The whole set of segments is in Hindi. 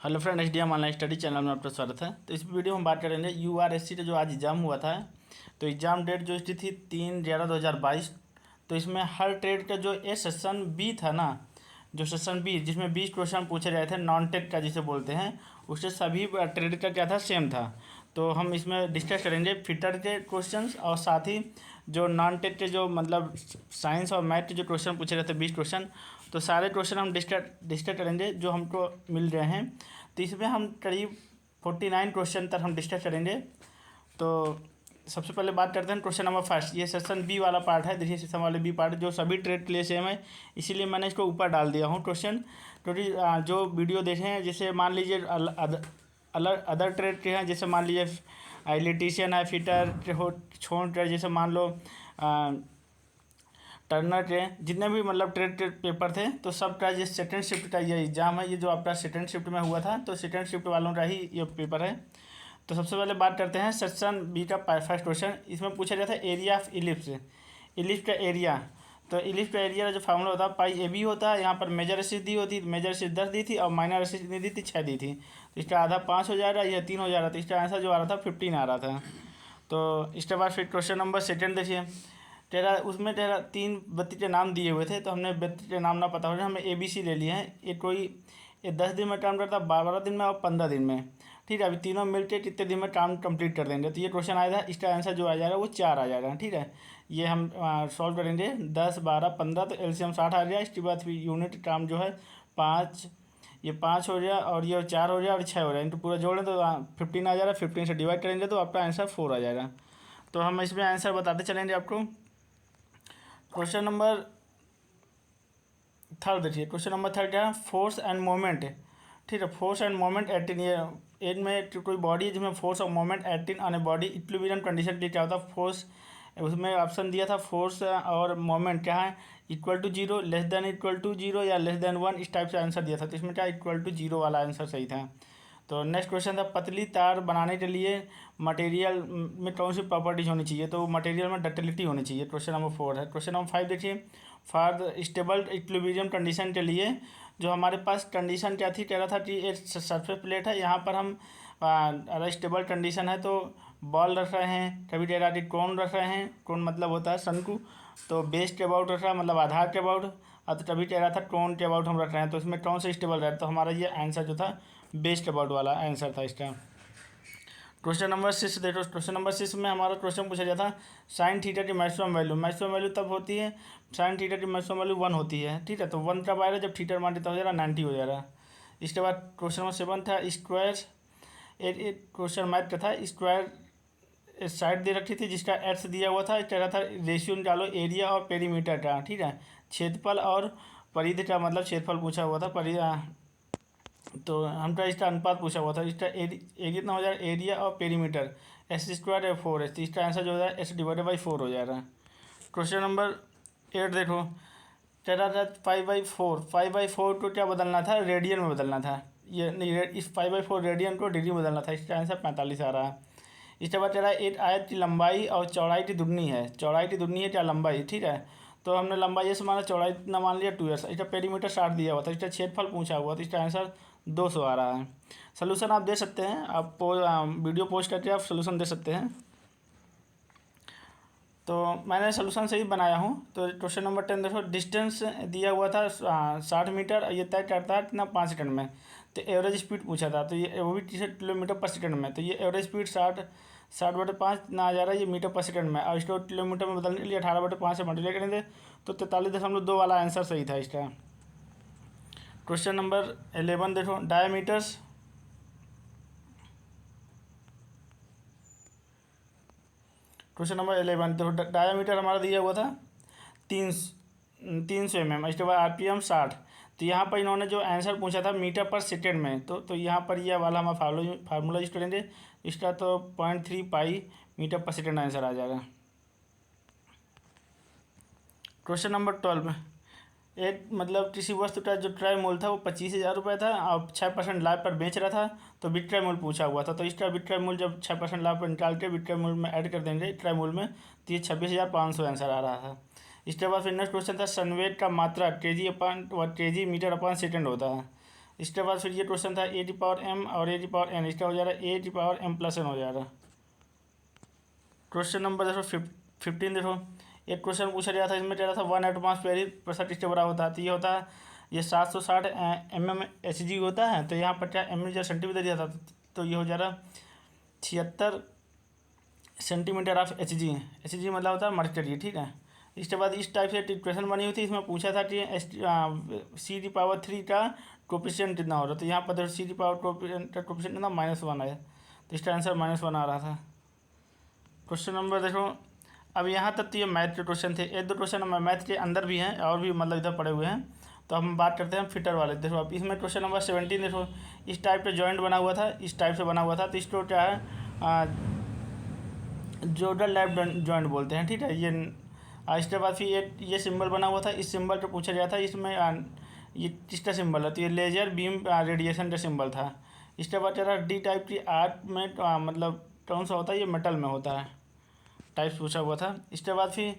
Hello friend, HDM online study channel में आपका स्वागत है। तो इस वीडियो में हम बात करेंगे यूआरएससी का जो आज एग्ज़ाम हुआ था। तो एग्ज़ाम डेट जो इसकी थी 3/11/2022। तो इसमें हर ट्रेड का जो ए सेशन बी था ना, जो सेशन बी जिसमें 20 क्वेश्चन पूछे गए थे, नॉन टेक का जिसे बोलते हैं, उससे सभी ट्रेड का क्या था, सेम था। तो हम इसमें डिस्कस करेंगे फिटर के क्वेश्चंस और साथ ही जो नॉन टेक के जो मतलब साइंस और मैथ के जो क्वेश्चन पूछे गए थे 20 क्वेश्चन। तो सारे क्वेश्चन हम डिस्कस करेंगे जो हमको मिल रहे हैं। तो इसमें हम करीब 49 क्वेश्चन तक हम डिस्कस करेंगे। तो सबसे पहले बात करते हैं क्वेश्चन नंबर फर्स्ट। ये सेक्शन बी वाला पार्ट है, देखिए सेक्शन वाले बी पार्ट जो सभी ट्रेड के लिए सेम है, इसीलिए मैंने इसको ऊपर डाल दिया हूँ क्वेश्चन। क्योंकि जो वीडियो देखे हैं, जैसे मान लीजिए अलग अदर ट्रेड के हैं, जैसे मान लीजिए इलेक्ट्रीशियन है, फिटर हो, छोड़ ट्रेड, जैसे मान लो टर्नर के, जितने भी मतलब ट्रेड पेपर थे, तो सब का ये सेकंड शिफ्ट का ये एग्ज़ाम है। ये जो आपका सेकंड शिफ्ट में हुआ था, तो सेकंड शिफ्ट वालों का ही ये पेपर है। तो सबसे पहले बात करते हैं सेक्शन बी का फर्स्ट क्वेश्चन। इसमें पूछा गया था एरिया ऑफ इलिप्स, इलिप्स का एरिया। तो इलिप्स का एरिया का जो फार्मूला होता है पाई ए बी होता है। यहाँ पर मेजर रेसिस दी होती, मेजर रेसिस 10 दी थी और माइनर रेसिस नहीं दी थी, 6 दी थी। तो इसका आधा 5 हो जाएगा, यह 3 हो जा रहा था। इसका आंसर जो आ रहा था 15 आ रहा था। तो इसके बाद फिर क्वेश्चन नंबर सेकेंड देखिए। उसमें तीन व्यक्ति के नाम दिए हुए थे, तो हमने व्यक्ति के नाम ना पता हो, हमने ABC ले लिए हैं। ये 10 दिन में काम करता है, 12 दिन में और 15 दिन में। ठीक है, अभी तीनों मिलकर कितने दिन में काम कंप्लीट कर देंगे। तो ये क्वेश्चन आया था, इसका आंसर जो आ जाएगा वो 4 आ जाएगा। ठीक है, ये हम सॉल्व करेंगे। 10, 12, 15, तो LCM 60 आ गया। इसके बाद फिर यूनिट काम जो है 5, ये 5 हो गया और ये 4 हो गया और 6 हो गया। इनको पूरा जोड़ें तो 15 आ जाएगा। 15 से डिवाइड करेंगे तो आपका आंसर 4 आ जाएगा। तो हम इसमें आंसर बताते चलेंगे आपको। क्वेश्चन नंबर थर्ड देखिए। क्वेश्चन नंबर थर्ड क्या है, फोर्स एंड मोमेंट। ठीक है, फोर्स एंड मोमेंट एट इन, ये एज में कोई बॉडी जिसमें फोर्स और moment at in on a body equilibrium condition के क्या होता है, फोर्स। उसमें ऑप्शन दिया था फोर्स और मोमेंट क्या है, equal to 0, less than equal to 0 या लेस देन 1, इस टाइप से आंसर दिया था। तो इसमें क्या इक्वल टू 0 वाला आंसर सही था। तो नेक्स्ट क्वेश्चन था पतली तार बनाने के लिए मटेरियल में कौन सी प्रॉपर्टीज होनी चाहिए। तो मटेरियल में डक्टिलिटी होनी चाहिए। क्वेश्चन नंबर 4 है। क्वेश्चन नंबर 5 देखिए। फॉर स्टेबल इक्विलिब्रियम कंडीशन के लिए जो हमारे पास कंडीशन क्या थी, कह रहा था कि एक सरफेस प्लेट है, यहाँ पर हम अगर स्टेबल कंडीशन है तो बॉल रख रहे हैं, कभी कह रहा कि कोन रख रहे हैं, कोन मतलब होता है शंकु, तो बेस के अबाउट रख रहा है मतलब आधार के अबाउट, और तो कभी कह रहा था कोन के अबाउट हम रख रहे हैं। तो इसमें कौन सा स्टेबल रहा है, तो हमारा ये आंसर जो था बेस के अबाउट वाला आंसर था इसका। क्वेश्चन नंबर 6 देखो। क्वेश्चन नंबर 6 में हमारा क्वेश्चन पूछा जाता है साइन थीटा की मैक्सिमम वैल्यू। मैक्सिमम वैल्यू तब होती है, साइन थीटा की मैक्सिमम वैल्यू 1 होती है। ठीक है, तो 1 कब आएगा, जब थीटा मान देता हो जाएगा 90 हो जाएगा। इसके बाद क्वेश्चन नंबर 7 था स्क्वायर। एक क्वेश्चन मैथ का था, स्क्वायर साइड दे रखी थी जिसका एक्स दिया हुआ था, कह रहा था रेशियो निकालो एरिया और पेरीमीटर का। ठीक है, क्षेत्रफल और परिधि का मतलब क्षेत्रफल पूछा हुआ था, तो हमका इसका अनुपात पूछा हुआ था। इसका एरिया कितना हो जाएगा, एरिया और पेरीमीटर, S² या 4 तो इसका आंसर जो हो जाएगा S/4 हो जाएगा। क्वेश्चन नंबर 8 देखो। कह रहा था 5/4, 5/4 को क्या बदलना था, रेडियन में बदलना था। ये नहीं, इस 5/4 रेडियन को डिग्री में बदलना था। इसका आंसर 45 आ रहा है। इसके बाद कह रहा है एक आयत की लंबाई और चौड़ाई की दुगनी है। चौड़ाई की दुगनी है क्या, लंबाई। ठीक है, तो हमने लंबाई से माना, चौड़ाई इतना मान लिया 2S। इसका पेरीमीटर 60 दिया हुआ था। इसका क्षेत्रफल पूछा हुआ, तो इसका आंसर 200 आ रहा है। सोल्यूशन आप दे सकते हैं, आप वीडियो पोस्ट करके आप सोल्यूशन दे सकते हैं। तो मैंने सोल्यूशन सही बनाया हूँ। तो क्वेश्चन नंबर 10 देखो। डिस्टेंस दिया हुआ था 60 मीटर, ये तय करता है कितना, 5 सेकंड में। तो एवरेज स्पीड पूछा था, तो ये वो भी 30 किलोमीटर पर सेकंड में। तो ये एवरेज स्पीड 60/5 ना आ जा रहा है, ये मीटर पर सेकंड में। और इसको किलोमीटर में बदलने के लिए 18/5 से मल्टीप्लाई करेंगे, तो 43.2 वाला आंसर सही था इसका। क्वेश्चन नंबर 11 देखो। डायमीटर्स। क्वेश्चन नंबर 11 तो डायमीटर हमारा दिया हुआ था 300 mm। इसके बाद RPM 60। तो यहाँ पर इन्होंने जो आंसर पूछा था मीटर पर सेकेंड में, तो यहाँ पर यह वाला हम फार्मूला यूज करेंगे। इसका तो 0.3 पाई मीटर पर सेकेंड आंसर आ जाएगा। Question number 12। एक मतलब किसी वस्तु का जो ट्राई मोल था वो 25,000 रुपये था और 6% लाभ पर बेच रहा था, तो बिट्राई मोल पूछा हुआ था। तो इसका बिट्राई मोल जब 6% लाभ पर निकाल के बिट्राई मोल में ऐड कर देंगे ट्राई मोल में, तो ये 26,500 आंसर आ रहा था। इसके बाद फिर नेक्स्ट क्वेश्चन था सनवेट का मात्रा kg/kg मीटर/सेकेंड होता है। इसके बाद फिर ये क्वेश्चन था ए टी पावर एम और ए टी पावर एन, इसका हो जा रहा है A T power M plus N हो जा रहा है। क्वेश्चन नंबर देखो 15 देखो, एक क्वेश्चन पूछा गया था, इसमें कह रहा था 1 एटमॉस्फेरिक प्रेशर किसके बराबर होता है, तो ये होता है ये 760 mm होता है। तो यहाँ पर क्या mm सेंटीमीटर दिया था, तो ये हो जा रहा 76 सेंटीमीटर ऑफ एच जी मतलब होता है मर्करी, ठीक है। इसके बाद इस टाइप से इक्वेशन बनी हुई थी, इसमें पूछा था कि सी डी पावर 3 का कोफिशिएंट कितना हो रहा है, तो यहाँ पर देखो सी डी पावर कोफिशिएंट कितना -1 है, तो इसका आंसर -1 आ रहा था। क्वेश्चन नंबर देखो, अब यहाँ तक तो ये मैथ के क्वेश्चन थे, एक दो क्वेश्चन मैथ के अंदर भी हैं और भी मतलब इधर पड़े हुए हैं। तो हम बात करते हैं फिटर वाले। देखो अब इसमें क्वेश्चन नंबर 17 देखो, इस टाइप का जॉइंट बना हुआ था, इस टाइप से बना हुआ था, तो इसको क्या है जोडल लैब जॉइंट बोलते हैं, ठीक है। ये इसके बाद फिर ये सिंबल बना हुआ था, इस सिंबल को पूछा गया था, इसमें ये किसका सिंबल है, तो ये लेजर बीम रेडिएशन का सिंबल था। इसके बाद तेरा डी टाइप की आर्ट में मतलब कौन सा होता है, ये मेटल में होता है, टाइप्स पूछा हुआ था। इसके बाद फिर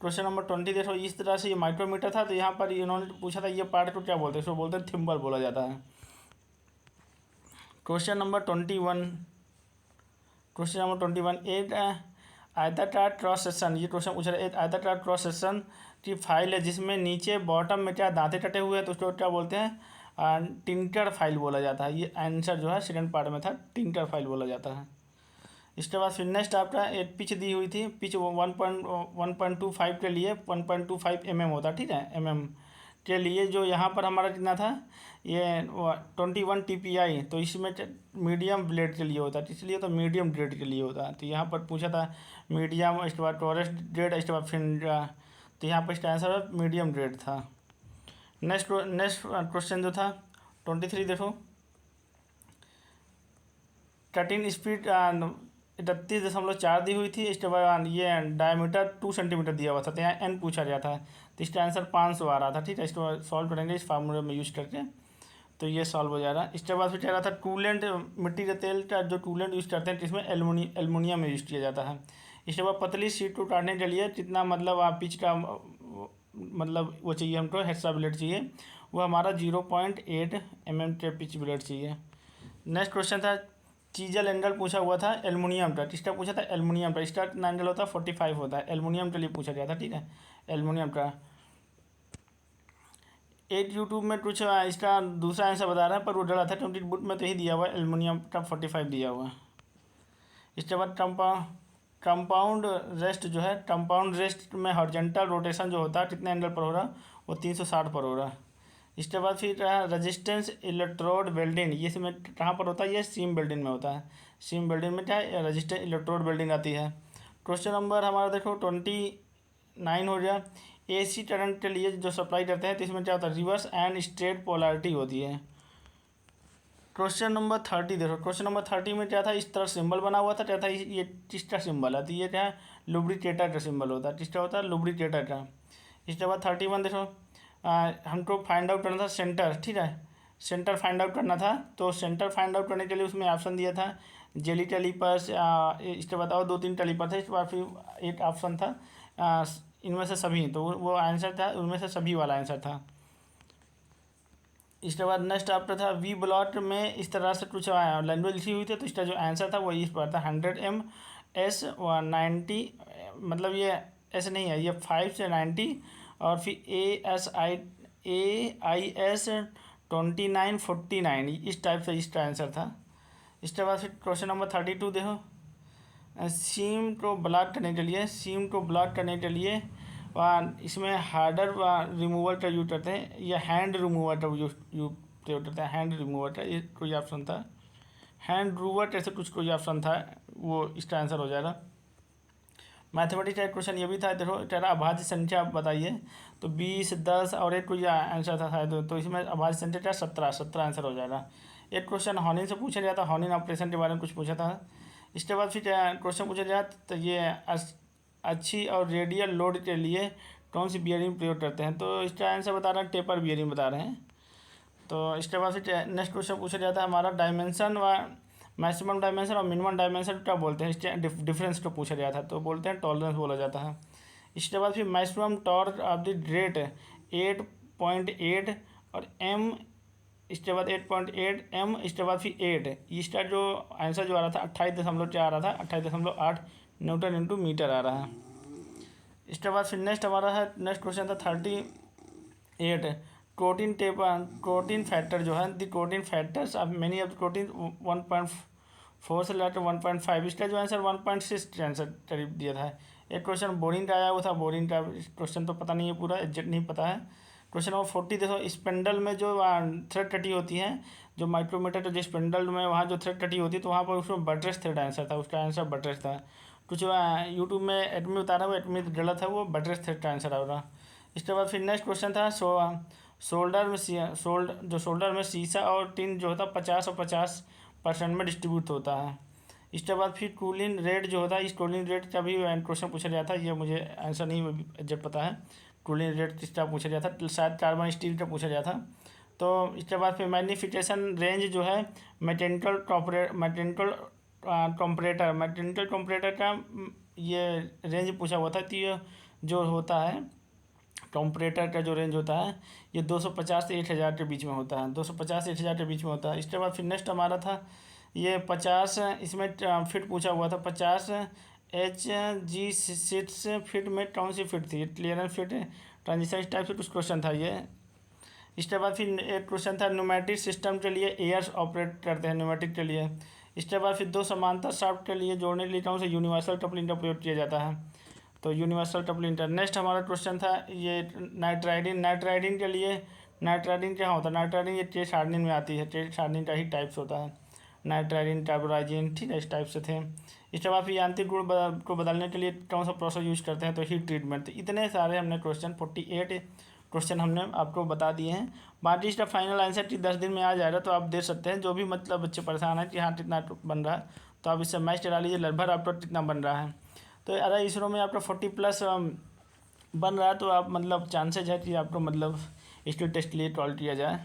क्वेश्चन नंबर 20 देखो, इस तरह से ये माइक्रोमीटर था, तो यहाँ पर इन्होंने पूछा था ये पार्ट को क्या बोलते हैं, इसको बोलते हैं थिम्बल बोला जाता है। क्वेश्चन नंबर 21 एक आयताकार क्रॉस सेक्शन, ये क्वेश्चन पूछा था, एक आयताकार क्रॉस सेक्शन की फाइल है जिसमें नीचे बॉटम में क्या दांते कटे हुए हैं, तो उसको क्या बोलते हैं टिंकर फाइल बोला जाता है। ये आंसर जो है सेकंड पार्ट में था, टिंकर फाइल बोला जाता है। इसके बाद फिर नेक्स्ट आपका एक पिच दी हुई थी, पिच 1.25 के लिए 1.25 mm होता, ठीक है, mm के लिए जो यहाँ पर हमारा कितना था ये 21 TPI, तो इसमें मीडियम ब्लेड के लिए होता है, इसलिए तो मीडियम ग्रेड के लिए होता है। तो यहाँ पर पूछा था मीडियम, इसके बाद टॉरस ग्रेड, इसके बाद फिर तो यहाँ पर इसका आंसर मीडियम ग्रेड था। नेक्स्ट क्वेश्चन जो था 23 देखो, कटिंग स्पीड 31.4 दी हुई थी, इसके बाद ये डायमीटर 2 सेंटीमीटर दिया हुआ था, तो यहाँ एन पूछा गया था, तो इसका आंसर 500 आ रहा था, ठीक है। इसको सॉल्व करेंगे इस फार्मूले में यूज करके, तो ये सॉल्व हो जा रहा है। इसके बाद फिर कह रहा था कूलेंट, मिट्टी का तेल का जो कूलेंट यूज़ करते हैं जिसमें एलुमिनियम यूज़ किया जाता है। इसके बाद पतली शीट को काटने के लिए कितना मतलब आप पिच का मतलब वो चाहिए हमको, हेक्सा ब्लेड चाहिए, वो हमारा 0.8 mm के पिच ब्लेड चाहिए। नेक्स्ट क्वेश्चन था चीजल एंगल पूछा हुआ था एलुमिनियम का, किसका पूछा था, एलुमिनियम का। इसका एंगल होता है 45 होता है, एलुमिनियम के लिए पूछा गया था, ठीक है, एलुमिनियम का। एक यूट्यूब में कुछ इसका दूसरा आंसर बता रहा है, पर वो डरा था क्योंकि बुक में तो ही दिया हुआ है, एलुमिनियम का 45 दिया हुआ है। इसके बाद कंपाउंड रेस्ट जो है, कंपाउंड रेस्ट में हॉरिजॉन्टल रोटेशन जो होता है कितने एंगल पर हो रहा, वो 360 पर हो रहा। इसके बाद फिर रेजिस्टेंस इलेक्ट्रोड वेल्डिंग, ये इसमें कहाँ पर होता है, ये सीम वेल्डिंग में होता है। सीम वेल्डिंग में क्या है, रेजिस्टेंस इलेक्ट्रोड वेल्डिंग आती है। क्वेश्चन नंबर हमारा देखो 29 हो गया, AC करंट के लिए जो सप्लाई करते हैं, तो इसमें क्या होता है, रिवर्स एंड स्ट्रेट पोलैरिटी होती है। क्वेश्चन नंबर 30 देखो, क्वेश्चन नंबर 30 में क्या था, इस तरह सिंबल बना हुआ था, क्या था, ये किसका सिंबल है, तो ये क्या है, लुब्रिकेटर का सिंबल होता है, किसका होता है, लुब्रिकेटर का। इसके बाद 31 देखो, हमको फाइंड आउट करना था सेंटर, ठीक है, सेंटर फाइंड आउट करना था, तो सेंटर फाइंड आउट करने के लिए उसमें ऑप्शन दिया था जेली टेलीपर्स, इसके बाद और 2-3 टेलीपर थे, इसके बाद फिर एक ऑप्शन था इनमें से सभी, तो वो आंसर था उनमें से सभी वाला आंसर था। इसके बाद नेक्स्ट आपका था वी ब्लॉट में इस तरह से कुछ लैंग्वेज लिखी हुई थी, तो इसका जो आंसर था वो इस पर था 100 MS 90, मतलब ये एस नहीं है, ये 5 से 90, और फिर AIS 2949, इस टाइप से इसका आंसर था। इसके बाद फिर क्वेश्चन नंबर 32 देखो, सीम को ब्लॉक करने के लिए इसमें हार्डर रिमूवर का यूज करते हैं या हैंड रिमूवर का यूज करते हैं, हैंड रिमूवर का ये कोई ऑप्शन था, हैंड रूवर ऐसे कुछ कोई ऑप्शन था, वो इसका आंसर हो जाएगा। मैथमेटिक्स का क्वेश्चन ये भी था, देखो तेरा अभाज्य संख्या आप बताइए, तो 20, 10 और एक कोई आंसर था शायद, तो इसमें अभाज्य संख्या क्या 17 आंसर हो जाएगा। एक क्वेश्चन हॉनिन से पूछा गया था, हॉनिन ऑपरेशन के बारे में कुछ पूछा था। इसके बाद फिर क्वेश्चन पूछा गया तो ये अच्छी और रेडियल लोड के लिए कौन सी बियरिंग प्रयोग करते हैं, तो इसका आंसर बता रहे हैं टेपर बियरिंग बता रहे हैं। तो इसके बाद फिर नेक्स्ट क्वेश्चन पूछा जाता है हमारा डायमेंशन व मैक्सिमम डायमेंशन और मिनिमम डायमेंशन क्या बोलते हैं, इसके डिफरेंस को पूछा गया था, तो बोलते हैं टॉलरेंस बोला जाता है। इसके बाद फिर maximum torque of the great 8.8 और M इसके बाद 8.8 m, इसके बाद फिर 8। इसका जो आंसर जो आ रहा था 28.4 आ रहा था, 28.8 न्यूटन इंटू मीटर आ रहा है। इसके बाद फिर नेक्स्ट हमारा है, नेक्स्ट क्वेश्चन था 38। प्रोटीन फैक्टर जो है, the protein factors of many of the protein 1.4 से लेकर 1.5। इसका जो आंसर 1.6 आंसर करीब दिया था। एक क्वेश्चन बोरिंग का आया हुआ था, बोरिंग का क्वेश्चन तो पता नहीं है पूरा, एग्जैक्ट नहीं पता है। क्वेश्चन नंबर 40 देखो, स्पेंडल में जो थ्रेड कटी होती है, जो माइक्रोमीटर जो स्पेंडल में वहाँ जो थ्रेड कटी होती है, तो वहाँ पर उसमें बटरेस थ्रेड आंसर था, उसका आंसर बटरेस था। कुछ यूट्यूब में एटमी बता रहा हूँ, एटमी गलत है, वो बटरेस थ्रेड का आंसर आ रहा। इसके बाद फिर नेक्स्ट क्वेश्चन था शोल्डर में शीशा और टिन जो होता है 50 और 50% में डिस्ट्रीब्यूट होता है। इसके बाद फिर कूलिंग रेट जो होता है, इस कूलिंग रेट का भी क्वेश्चन पूछा गया था, ये मुझे आंसर नहीं एग्जैक्ट पता है। कूलिंग रेट किसका पूछा गया था, शायद कार्बन स्टील का पूछा गया था। तो इसके बाद फिर मैग्नीफिकेशन रेंज जो है मैकेनिकल कंपरेटर का ये रेंज पूछा हुआ था। तो ये जो होता है कंपरेटर का जो रेंज होता है, ये 250 से 1000 के बीच में होता है, 250 से 1000 के बीच में होता है। इसके बाद फिर नेक्स्ट हमारा था ये 50, इसमें फिट पूछा हुआ था, 50 HG6 फिट में कौन सी फिट थी, क्लियरेंस फिट, ट्रांजिशन टाइप से कुछ क्वेश्चन था ये। इसके बाद फिर एक क्वेश्चन था न्यूमेटिक सिस्टम के लिए एयर्स ऑपरेट करते हैं न्यूमेटिक के लिए। इसके बाद फिर दो समांतर शाफ्ट के लिए जोड़ने के लिए कौन सा यूनिवर्सल कपलिंग का प्रयोग किया जाता है, तो यूनिवर्सल कपलिंग। नेक्स्ट हमारा क्वेश्चन था ये नाइट्राइडिन के लिए, नाइट्राइडिन क्या होता है, नाइट्राइडिन ये टेस्ट हार्डनिंग में आती है, टेस्ट हार्डनिंग का ही टाइप्स होता है, नाइट्राइडिन, टाइबोराइजिन, ठीक है, इस टाइप से थे। इसके बाद फिर यांत्रिक गुण को बदलने के लिए कौन सा प्रोसेस यूज़ करते हैं, तो हीट ट्रीटमेंट। तो इतने सारे हमने क्वेश्चन 48 क्वेश्चन हमने आपको बता दिए हैं। बाकी इसका फाइनल आंसर कि 10 दिन में आ जाएगा, तो आप दे सकते हैं। जो भी मतलब बच्चे परेशान हैं कि हाँ कितना बन रहा है, तो आप इससे मैच चला लीजिए, लगभग आपका कितना बन रहा है। तो अगर इसरो में आपका 40+ बन रहा है, तो आप मतलब चांसेज है कि आपको मतलब इसके टेस्ट लिए कॉल किया जाए।